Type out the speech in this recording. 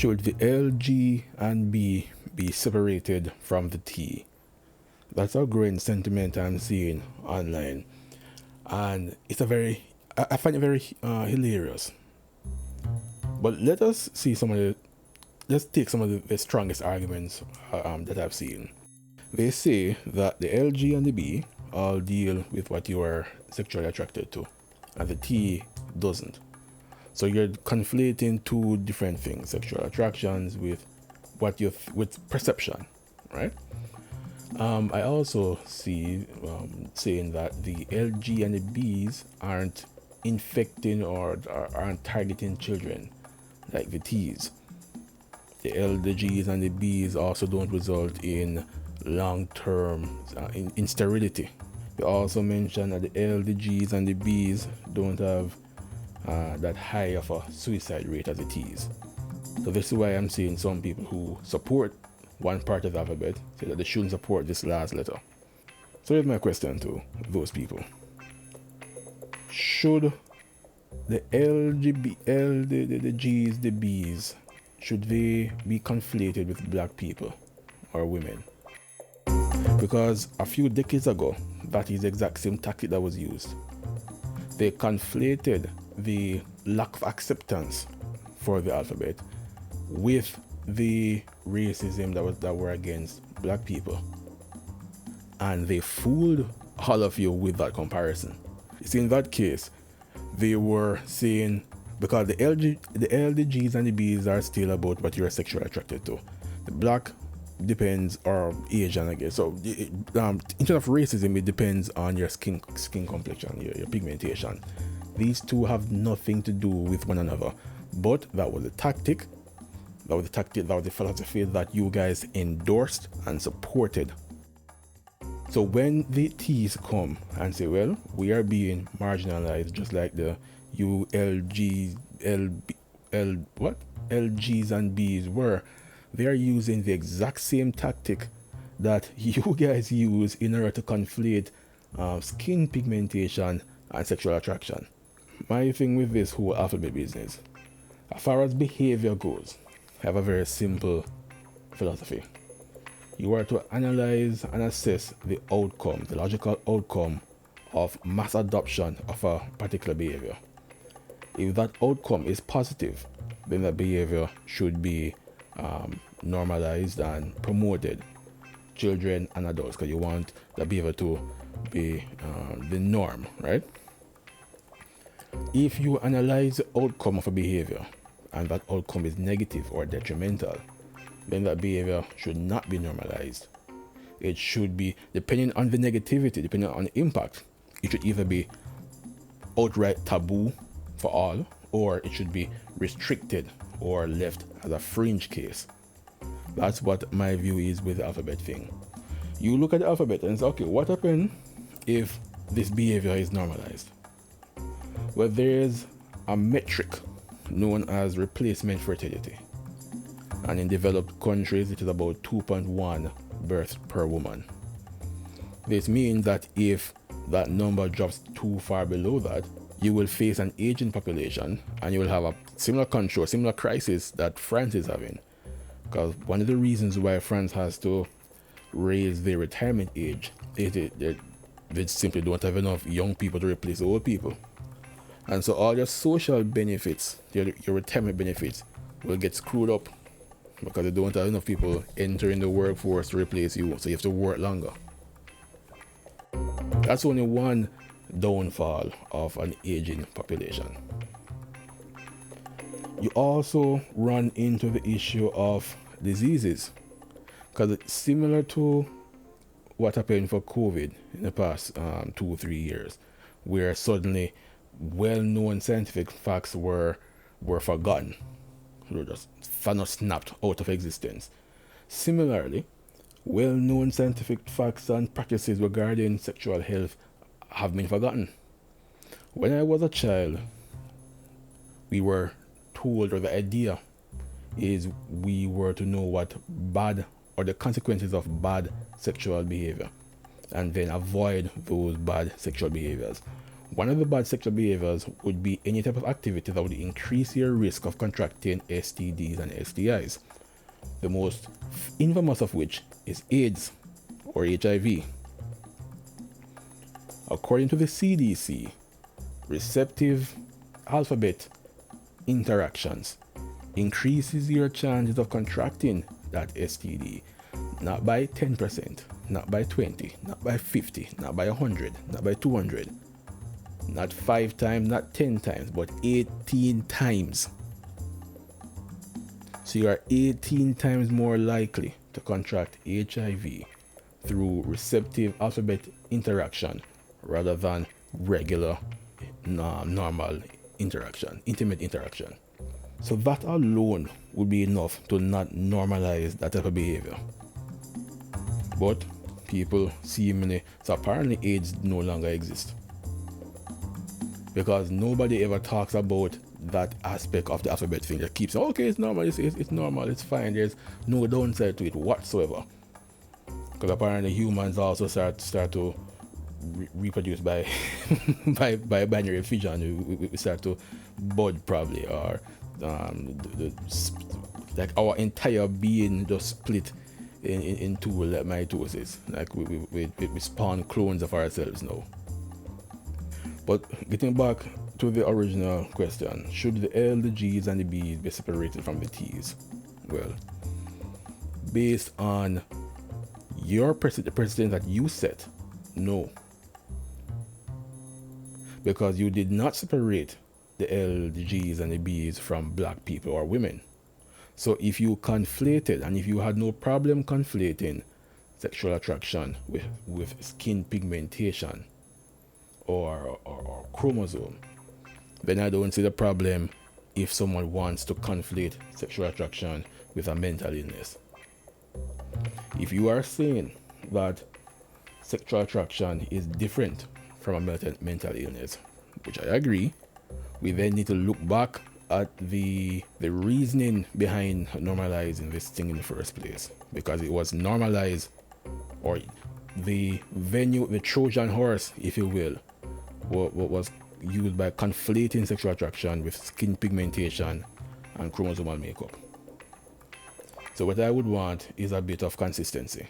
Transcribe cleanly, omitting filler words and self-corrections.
should the L, G, and B be separated from the T? That's a growing sentiment I'm seeing online, and it's I find it very hilarious. But let's take some of the strongest arguments that I've seen. They say that the L, G, and the B all deal with what you are sexually attracted to, and the T doesn't. So you're conflating two different things: sexual attractions with with perception, right? I also see saying that the LG and the Bs aren't infecting or aren't targeting children like the Ts. The L, the Gs, and the Bs also don't result in long-term in sterility. They also mention that the L, the Gs, and the Bs don't have that high of a suicide rate as the Ts. So this is why I'm seeing some people who support one part of the alphabet say that they shouldn't support this last letter. So here's my question to those people. Should the the G's, the B's, should they be conflated with black people or women? Because a few decades ago, that is the exact same tactic that was used. They conflated the lack of acceptance for the alphabet with the racism that were against black people, and they fooled all of you with that comparison. You see, in that case, they were saying because the L, the G's, and the B's are still about what you are sexually attracted to. The black depends, or Asian, I guess. So in terms of racism, it depends on your skin complexion, your pigmentation. These two have nothing to do with one another. But that was the tactic. That was the philosophy that you guys endorsed and supported. So when the T's come and say, well, we are being marginalized just like the LGs and B's were, they are using the exact same tactic that you guys use in order to conflate skin pigmentation and sexual attraction. My thing with this whole alphabet business, as far as behavior goes, I have a very simple philosophy. You are to analyze and assess the outcome, the logical outcome of mass adoption of a particular behavior. If that outcome is positive, then that behavior should be normalized and promoted. Children and adults, because you want the behavior to be the norm, right? If you analyze the outcome of a behavior and that outcome is negative or detrimental, then that behavior should not be normalized. It should be, depending on the negativity, depending on the impact, it should either be outright taboo for all, or it should be restricted or left as a fringe case. That's what my view is with the alphabet thing. You look at the alphabet and say, okay, what happens if this behavior is normalized? Well, there's a metric known as replacement fertility. And in developed countries, it is about 2.1 births per woman. This means that if that number drops too far below that, you will face an aging population and you will have a similar country or similar crisis that France is having. Because one of the reasons why France has to raise their retirement age is they simply don't have enough young people to replace old people. And so all your social benefits, your retirement benefits, will get screwed up because they don't have enough people entering the workforce to replace you, so you have to work longer. That's only one downfall of an aging population. You also run into the issue of diseases, because it's similar to what happened for COVID in the past 2 or 3 years, where suddenly well-known scientific facts were forgotten. They were just snapped out of existence. Similarly, well-known scientific facts and practices regarding sexual health have been forgotten. When I was a child, we were told, or the idea is we were to know what bad, or the consequences of bad sexual behavior, and then avoid those bad sexual behaviors. One of the bad sexual behaviors would be any type of activity that would increase your risk of contracting STDs and STIs. The most infamous of which is AIDS or HIV. According to the CDC, receptive alphabet interactions increases your chances of contracting that STD, not by 10%, not by 20, not by 50, not by 100, not by 200, not 5 times, not 10 times, but 18 times. So you are 18 times more likely to contract HIV through receptive alphabet interaction rather than regular normal interaction, intimate interaction. So that alone would be enough to not normalize that type of behavior. But people seemingly, so apparently AIDS no longer exists, because nobody ever talks about that aspect of the alphabet thing. That keeps saying, okay, it's normal, it's normal, it's fine, there's no downside to it whatsoever. Because apparently humans also start to reproduce by by binary fission. We start to bud probably, or like our entire being just split into like mitosis. Like we spawn clones of ourselves now. But getting back to the original question, should the L, the G's, and the B's be separated from the T's? Well, based on the precedent that you set, no. Because you did not separate the L, the G's, and the B's from black people or women. So if you conflated, and if you had no problem conflating sexual attraction with skin pigmentation or chromosome, then I don't see the problem if someone wants to conflate sexual attraction with a mental illness. If you are saying that sexual attraction is different from a mental illness, which I agree, we then need to look back at the reasoning behind normalizing this thing in the first place, because it was normalized, or the Trojan horse, if you will, what was used by conflating sexual attraction with skin pigmentation and chromosomal makeup. So what I would want is a bit of consistency.